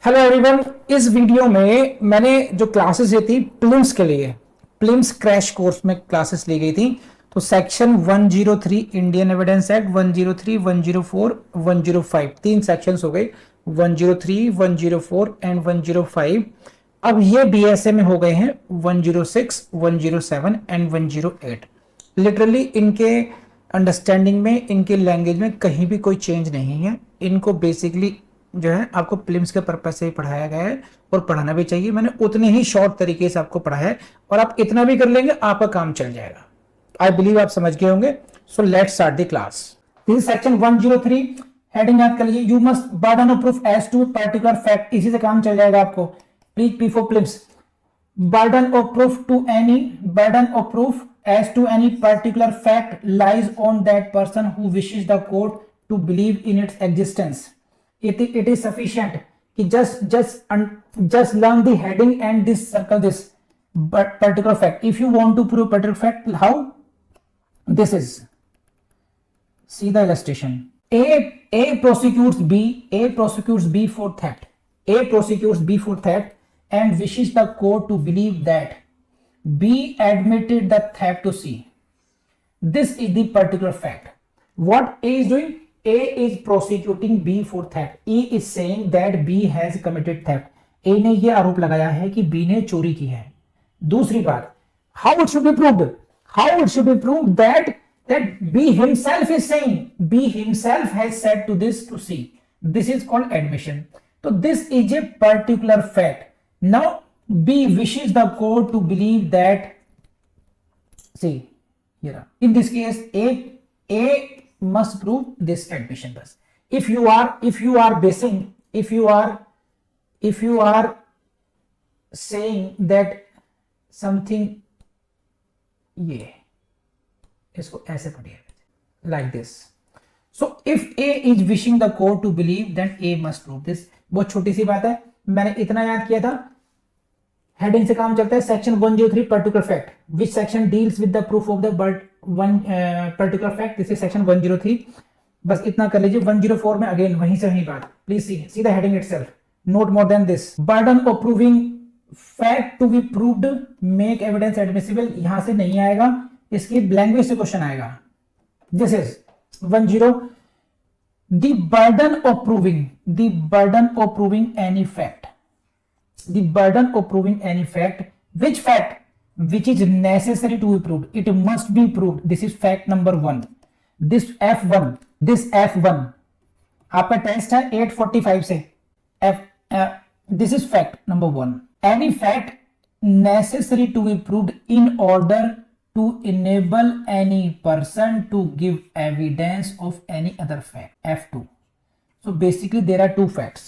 Hello everyone. इस video में मैंने जो क्लासेस ली थी प्लिम्स के लिए, प्लिम्स क्रैश कोर्स में क्लासेस ली गई थी। तो सेक्शन 103 इंडियन एविडेंस एक्ट, 103, 104, 105 तीन सेक्शंस हो गए, 103, 104 एंड 105। अब ये बीएसए में हो गए हैं 106, 107 एंड 108। लिटरली इनके अंडरस्टैंडिंग में, इनके लैंग्वेज में कहीं भी कोई चेंज नहीं है। इनको बेसिकली जो है आपको प्रीलिम्स के पर्पज से ही पढ़ाया गया है और पढ़ाना भी चाहिए। मैंने उतने ही शॉर्ट तरीके से आपको पढ़ाया है और आप इतना भी कर लेंगे आपका काम चल जाएगा। आई बिलीव आप समझ गए होंगे। So let's start the class. This section 103 heading याद कर लीजिए, you must burden of proof as to particular fact. इसी से काम चल जाएगा आपको। Please before prelims, burden of proof to any burden of proof as to any particular fact lies on that person who wishes the court to believe in its existence. It is sufficient कि just learn the heading and this circle this particular fact. If you want to prove particular fact, how this is, see the illustration. A prosecutes B for theft. A prosecutes B for theft and wishes the court to believe that B admitted the theft to C. This is the particular fact. What A is doing? A is prosecuting B for theft. E is saying that B has committed theft. A ने ये आरोप लगाया है कि B ने चोरी की है। दूसरी बात, how it should be proved? How it should be proved that B himself is saying, B himself has said to this to C. This is called admission. So this is a particular fact. Now B wishes the court to believe that, see here in this case A must prove this admission. Thus if you are saying that something, ये इसको ऐसे पढ़िए like this. So if A is wishing the court to believe, then A must prove this. बहुत छोटी सी बात है, मैंने इतना याद किया था। हेडिंग से काम चलता है। Section 103 particular fact, which section deals with the proof of the one particular fact, this is section 103। बस इतना कर लीजिए। 104 में अगेन वहीं से वहीं बात। Please see the heading itself, not more than this. Burden of proving fact to be proved make evidence admissible, यहां से नहीं आएगा, इसकी लैंग्वेज से क्वेश्चन आएगा। This is 10, the burden of proving any fact, the burden of proving any fact, which fact, which is necessary to be proved, it must be proved. This is fact number 1. this F1 आपका test है 845 से। this is fact number 1. any fact necessary to be proved in order to enable any person to give evidence of any other fact, F2. So basically there are two facts.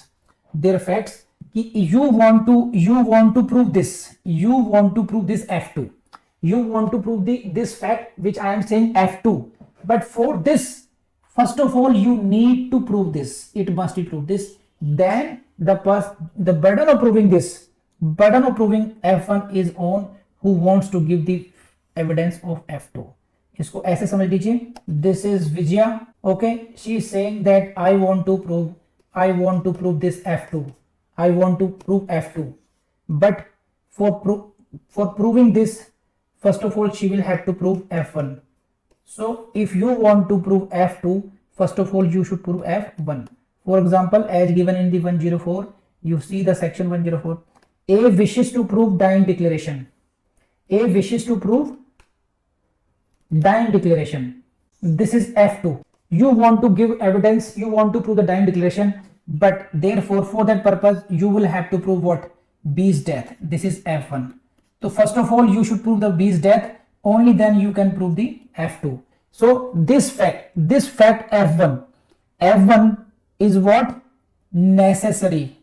There are facts कि you want to prove this, F2. You want to prove this fact which I am saying F2. But for this, first of all you need to prove this. It must be proved this. Then the burden of proving F1 is on who wants to give the evidence of F2. इसको ऐसे समझ लीजिए। This is Vijaya. Okay, she is saying that I want to prove this F2. I want to prove F2. But for proving this, first of all she will have to prove F1. So if you want to prove F2, first of all you should prove F1. For example, as given in the 104, you see the section 104. A wishes to prove dying declaration. A wishes to prove dying declaration. This is F2. You want to give evidence, you want to prove the dying declaration, but therefore for that purpose you will have to prove what? B's death. This is F1. So first of all you should prove the B's death, only then you can prove the F2. So this fact F1 is what? Necessary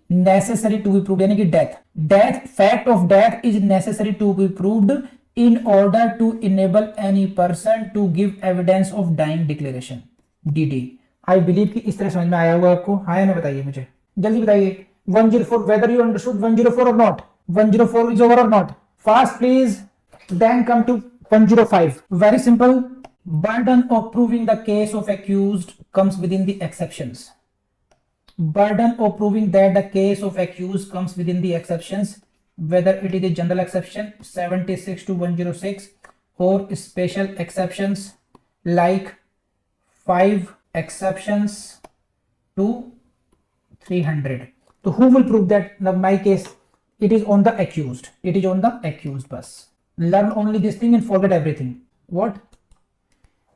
to be proved, यानी कि fact of death is necessary to be proved in order to enable any person to give evidence of dying declaration, DD. I believe कि इस तरह समझ में आया होगा आपको। हाँ या ना बताइए, मुझे जल्दी बताइए। 104, whether you understood 104 or not. 104 is over or not? Fast please. Then come to 105. Very simple. Burden of proving the case of accused comes within the exceptions. burden of proving that the case of accused comes within the exceptions, whether it is a general exception 76 to 106 or special exceptions like 5 exceptions to 300. So who will prove that? Now my case, it is on the accused. It is on the accused bus. Learn only this thing and forget everything. What?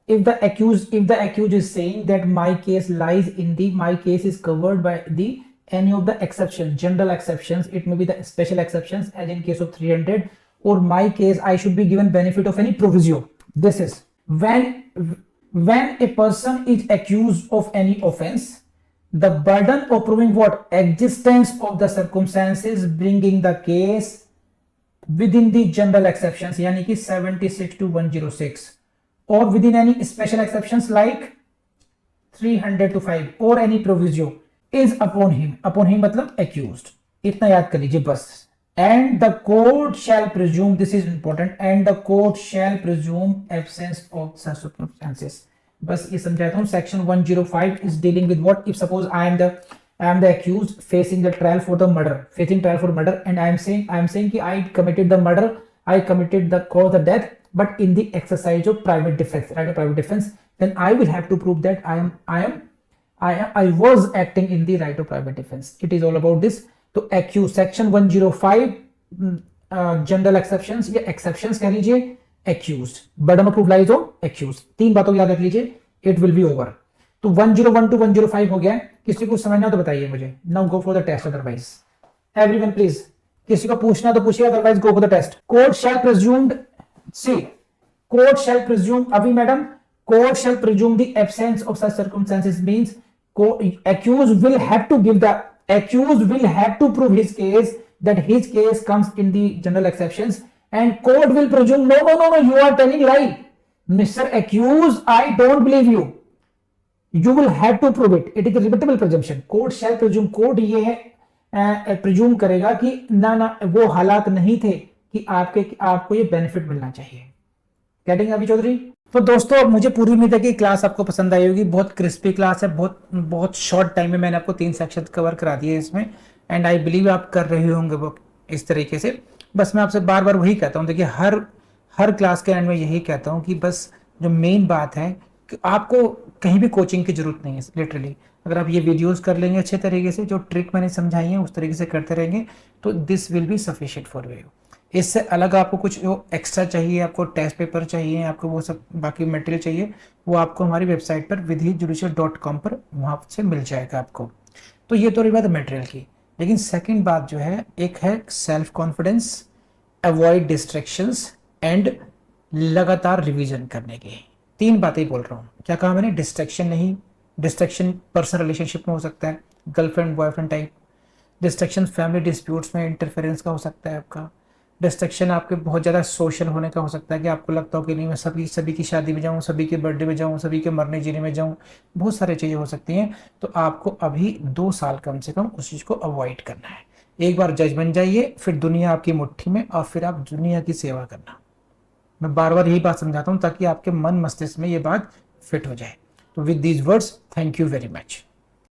If the accused is saying that my case lies in the, my case is covered by the any of the exceptions, general exceptions, it may be the special exceptions as in case of 300, or my case I should be given benefit of any proviso. This is when a person is accused of any offense, the burden of proving what? Existence of the circumstances bringing the case within the general exceptions yani ki 76 to 106, or within any special exceptions like 300 to 5 or any proviso is upon him. Upon him मतलब accused. इतना याद कर लीजिए बस. And the court shall presume, this is important, and the court shall presume absence of such circumstances. बस ये समझाता हूँ. Section 105 is dealing with what? If suppose I am the accused facing the trial for the murder, and I am saying कि I committed the murder, I committed the cause of death, but in the exercise of private defense, right? Of private defense, then I will have to prove that I was acting in the right of private defense. It is all about this. तो accuse section 105 general exceptions या exceptions कह लीजिए, accused, burden of proof lies on accused. तीन बातों को याद रख लीजिए, it will be over. तो 101 to 105 हो गया. किसी को समझना हो तो बताइए मुझे. Now go for the test otherwise. Everyone please. किसी को पूछना तो पूछिए, otherwise go for the test. Court shall presume, see, court shall presume, अभी madam, court shall presume the absence of such circumstances means accused will have to prove his case, that his case comes in the general exceptions, and court will presume no, you are telling lie, Mr. Accused, I don't believe you. You will have to prove it. It is a rebuttable presumption. Court shall presume, court ये है presume करेगा कि ना वो हालात नहीं थे कि आपको ये बेनिफिट मिलना चाहिए. गेटिंग अभी चौधरी? तो दोस्तों मुझे पूरी उम्मीद है कि क्लास आपको पसंद आई होगी. बहुत क्रिस्पी क्लास है, बहुत शॉर्ट टाइम में मैंने आपको 3 सेक्शन कवर करा दिए इसमें, एंड आई बिलीव आप कर रहे होंगे वो इस तरीके से. बस मैं आपसे बार बार वही कहता हूँ, देखिए हर क्लास के एंड में यही कहता हूँ कि बस जो मेन बात है कि आपको कहीं भी कोचिंग की जरूरत नहीं है. लिटरली अगर आप ये वीडियोस कर लेंगे अच्छे तरीके से, जो ट्रिक मैंने समझाई है उस तरीके से करते रहेंगे, तो this will be sufficient for you. इससे अलग आपको कुछ जो एक्स्ट्रा चाहिए, आपको टेस्ट पेपर चाहिए, आपको वो सब बाकी मटेरियल चाहिए, वो आपको हमारी वेबसाइट पर vidhijudicial.com पर वहाँ से मिल जाएगा आपको. तो ये तो रही बात मटेरियल की. लेकिन सेकंड बात जो है, एक है self confidence, avoid distractions and लगातार रिवीजन करने की. 3 बातें बोल रहा हूँ. क्या कहा मैंने? डिस्ट्रैक्शन नहीं. डिस्ट्रैक्शन पर्सनल रिलेशनशिप में हो सकता है, girlfriend boyfriend type. Distraction family disputes में इंटरफेरेंस का हो सकता है आपका. डिस्ट्रैक्शन आपके बहुत ज़्यादा सोशल होने का हो सकता है कि आपको लगता हो कि नहीं मैं सभी की शादी में जाऊँ, सभी के बर्थडे में जाऊँ, सभी के मरने जीने में जाऊँ. बहुत सारी चीज़ें हो सकती हैं. तो आपको अभी 2 साल कम से कम उस चीज़ को अवॉइड करना है. एक बार जज बन जाइए, फिर दुनिया आपकी मुट्ठी में, और फिर आप दुनिया की सेवा करना. मैं बार बार यही बात समझाता हूँ ताकि आपके मन मस्तिष्क में ये बात फिट हो जाए. तो with these words, thank you very much.